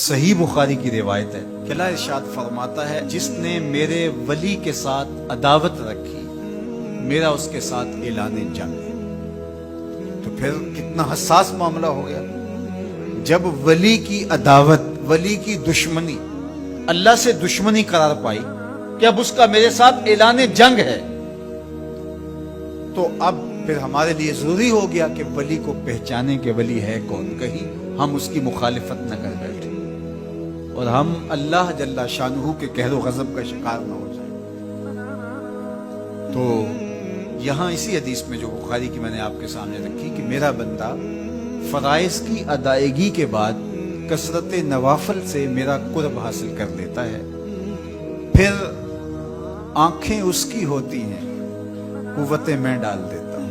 صحیح بخاری کی روایت ہے کہ اللہ ارشاد فرماتا ہے جس نے میرے ولی کے ساتھ عداوت رکھی میرا اس کے ساتھ اعلان جنگ ہے۔ تو پھر کتنا حساس معاملہ ہو گیا جب ولی کی عداوت، ولی کی دشمنی اللہ سے دشمنی قرار پائی کہ اب اس کا میرے ساتھ اعلان جنگ ہے، تو اب پھر ہمارے لیے ضروری ہو گیا کہ ولی کو پہچانے کہ ولی ہے کون، کہیں ہم اس کی مخالفت نہ کر بیٹھے اور ہم اللہ جل شانہ کے قہر و غضب کا شکار نہ ہو جائیں۔ تو یہاں اسی حدیث میں جو بخاری کی میں نے آپ کے سامنے رکھی کہ میرا بندہ فرائض کی ادائیگی کے بعد کثرت نوافل سے میرا قرب حاصل کر لیتا ہے، پھر آنکھیں اس کی ہوتی ہیں، قوتیں میں ڈال دیتا ہوں،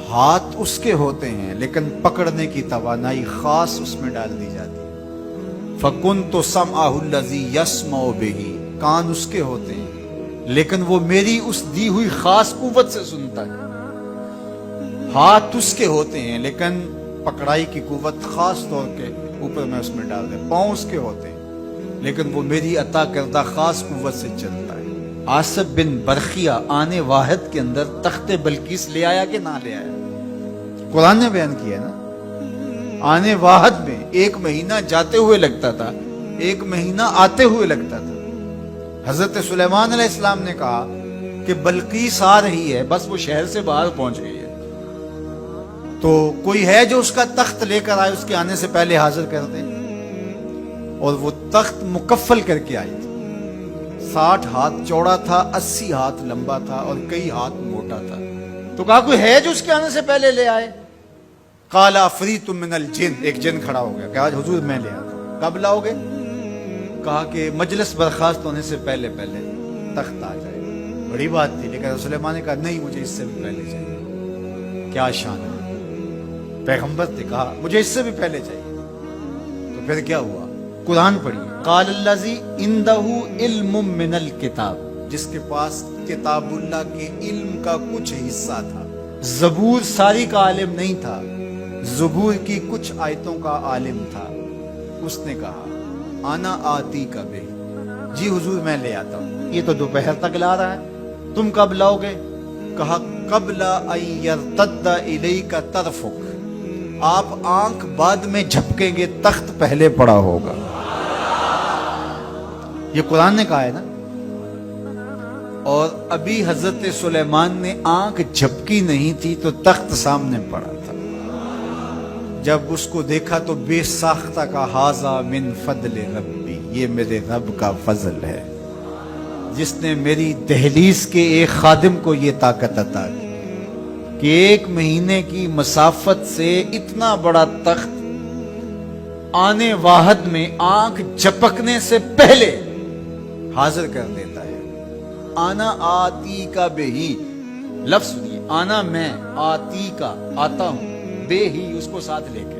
ہاتھ اس کے ہوتے ہیں لیکن پکڑنے کی توانائی خاص اس میں ڈال دی جاتی ہے۔ فَكُنْتُ سَمْعَهُ الَّذِي يَسْمَعُ بِهِ، کان اس کے ہوتے ہیں لیکن وہ میری اس دی ہوئی خاص قوت سے سنتا ہے۔ ہاتھ اس کے ہوتے ہیں لیکن پکڑائی کی قوت خاص طور کے اوپر میں اس میں ڈال دے۔ پاؤں اس کے ہوتے ہیں لیکن وہ میری عطا کردہ خاص قوت سے چلتا ہے۔ آصف بن برخیہ آنے واحد کے اندر تخت بلقیس لے آیا کہ نہ لے آیا؟ قرآن نے بیان کیا نا، آنے واحد میں 1 مہینہ جاتے ہوئے لگتا تھا، 1 مہینہ آتے ہوئے لگتا تھا۔ حضرت سلیمان علیہ السلام نے کہا کہ بلقیس آ رہی ہے، بس وہ شہر سے باہر پہنچ گئی ہے، تو کوئی ہے جو اس کا تخت لے کر آئے، اس کے آنے سے پہلے حاضر کر دے۔ اور وہ تخت مکفل کر کے آئی تھی، 60 ہاتھ چوڑا تھا، 80 ہاتھ لمبا تھا اور کئی ہاتھ موٹا تھا۔ تو کہا کوئی ہے جو اس کے آنے سے پہلے لے آئے؟ قال عفریت من الجن، ایک جن کھڑا ہو گیا کہ آج حضور میں لے آتا ہوں۔ کب لاؤ گے؟ کہا کہ مجلس برخاست ہونے سے پہلے پہلے تخت آ جائے۔ بڑی بات تھی، لیکن سلیمان نے کہا نہیں، مجھے اس سے بھی پہلے چاہیے۔ کیا شان ہے، پیغمبر نے کہا مجھے اس سے بھی پہلے چاہیے۔ تو پھر کیا ہوا؟ قرآن پڑھیے، قال الذی عندہ علم من الکتاب، جس کے پاس کتاب اللہ کے علم کا کچھ حصہ تھا۔ زبور ساری کا عالم نہیں تھا، زبور کی کچھ آیتوں کا عالم تھا۔ اس نے کہا آنا آتی کا بے، جی حضور میں لے آتا ہوں۔ یہ تو دوپہر تک لا رہا ہے، تم کب لاؤ گے؟ کہا قبل ان یرتد الیک طرفک، آپ آنکھ بعد میں جھپکیں گے، تخت پہلے پڑا ہوگا۔ یہ قرآن نے کہا ہے نا۔ اور ابھی حضرت سلیمان نے آنکھ جھپکی نہیں تھی تو تخت سامنے پڑا تھا۔ جب اس کو دیکھا تو بے ساختہ کا ھذا من فضل ربی، یہ میرے رب کا فضل ہے جس نے میری دہلیز کے ایک خادم کو یہ طاقت عطا کی کہ 1 مہینے کی مسافت سے اتنا بڑا تخت آنے واحد میں آنکھ جھپکنے سے پہلے حاضر کر دیتا ہے۔ آنا آتی کا بے ہی، لفظ سنیے، آنا میں، آتی کا آتا ہوں، بے ہی اس کو ساتھ لے کے،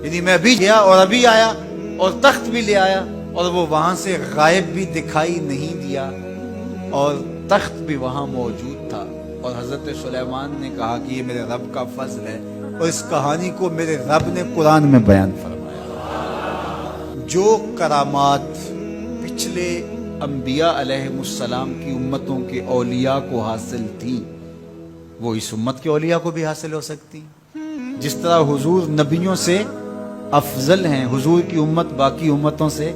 یعنی میں ابھی گیا اور ابھی آیا اور تخت بھی لے آیا، اور وہ وہاں سے غائب بھی دکھائی نہیں دیا اور تخت بھی وہاں موجود تھا۔ اور حضرت سلیمان نے کہا کہ یہ میرے رب کا فضل ہے، اور اس کہانی کو میرے رب نے قرآن میں بیان فرمایا۔ جو کرامات پچھلے انبیاء علیہ السلام کی امتوں کے اولیاء کو حاصل تھی، وہ اس امت کے اولیاء کو بھی حاصل ہو سکتی۔ جس طرح حضور نبیوں سے افضل ہیں، حضور کی امت باقی امتوں سے،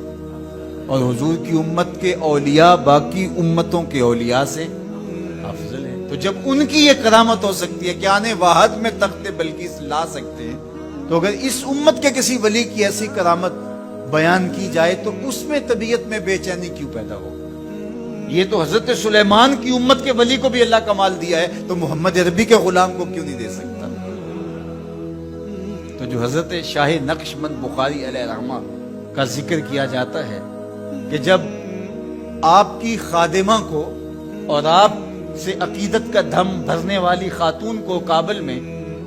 اور حضور کی امت کے اولیاء باقی امتوں کے اولیاء سے افضل ہیں۔ تو جب ان کی یہ کرامت ہو سکتی ہے کہ آنے واحد میں تخت بلقیس لا سکتے ہیں، تو اگر اس امت کے کسی ولی کی ایسی کرامت بیان کی جائے تو اس میں طبیعت میں بے چینی کیوں پیدا ہو؟ یہ تو حضرت سلیمان کی امت کے ولی کو بھی اللہ کمال دیا ہے، تو محمد عربی کے غلام کو کیوں نہیں دے سکتا؟ تو جو حضرت شاہ نقشبند بخاری علیہ رحمہ کا ذکر کیا جاتا ہے کہ جب آپ کی خادمہ کو اور آپ سے عقیدت کا دھم بھرنے والی خاتون کو کابل میں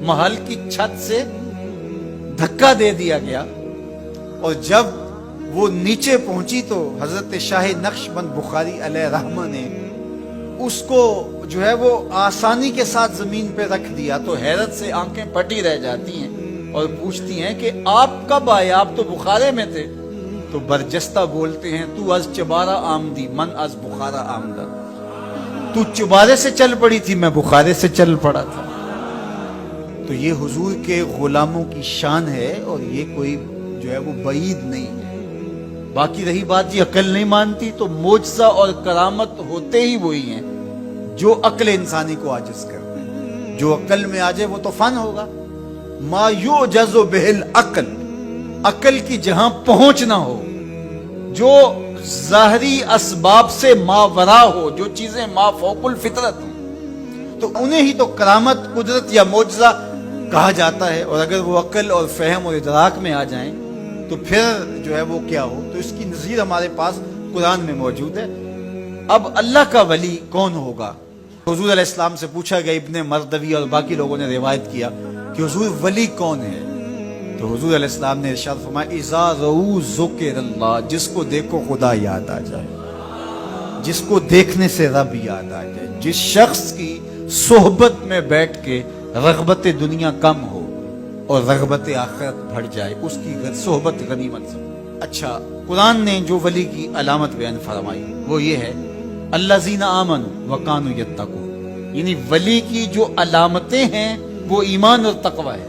محل کی چھت سے دھکا دے دیا گیا، اور جب وہ نیچے پہنچی تو حضرت شاہ نقشبند بخاری علیہ رحمہ نے اس کو جو ہے وہ آسانی کے ساتھ زمین پہ رکھ دیا، تو حیرت سے آنکھیں پھٹی رہ جاتی ہیں اور پوچھتی ہیں کہ آپ کب آئے، آپ تو بخارے میں تھے؟ تو برجستہ بولتے ہیں تو از چبارہ آمدی من از بخارا آمدہ، تو چبارے سے چل پڑی تھی، میں بخارے سے چل پڑا تھا۔ تو یہ حضور کے غلاموں کی شان ہے، اور یہ کوئی جو ہے وہ بعید نہیں ہے۔ باقی رہی بات یہ عقل نہیں مانتی، تو معجزہ اور کرامت ہوتے ہی وہی ہیں جو عقل انسانی کو عاجز کرتے ہیں۔ جو عقل میں آ جائے وہ تو فن ہوگا۔ ما یعجز بہ العقل، عقل کی جہاں پہنچ نہ ہو، جو ظاہری اسباب سے ماورا ہو، جو چیزیں ما فوق الفطرت ہوں، تو انہیں ہی تو کرامت، قدرت یا معجزہ کہا جاتا ہے۔ اور اگر وہ عقل اور فہم اور ادراک میں آ جائیں تو پھر جو ہے وہ کیا ہو، تو اس کی نظیر ہمارے پاس قرآن میں موجود ہے۔ اب اللہ کا ولی کون ہوگا؟ حضور علیہ السلام سے پوچھا گیا، ابن مردوی اور باقی لوگوں نے روایت کیا کہ حضور ولی کون ہے؟ تو حضور علیہ السلام نے ارشاد فرمایا، اذا رؤوا ذکر اللہ، جس کو دیکھو خدا یاد آ جائے، جس کو دیکھنے سے رب یاد آ جائے، جس شخص کی صحبت میں بیٹھ کے رغبت دنیا کم ہو اور رغبت آخرت بڑھ جائے، اس کی صحبت غنیمت سے۔ اچھا، قرآن نے جو ولی کی علامت بیان فرمائی وہ یہ ہے، الذین آمنوا وکانوا یتقون، یعنی ولی کی جو علامتیں ہیں وہ ایمان اور تقوی ہے۔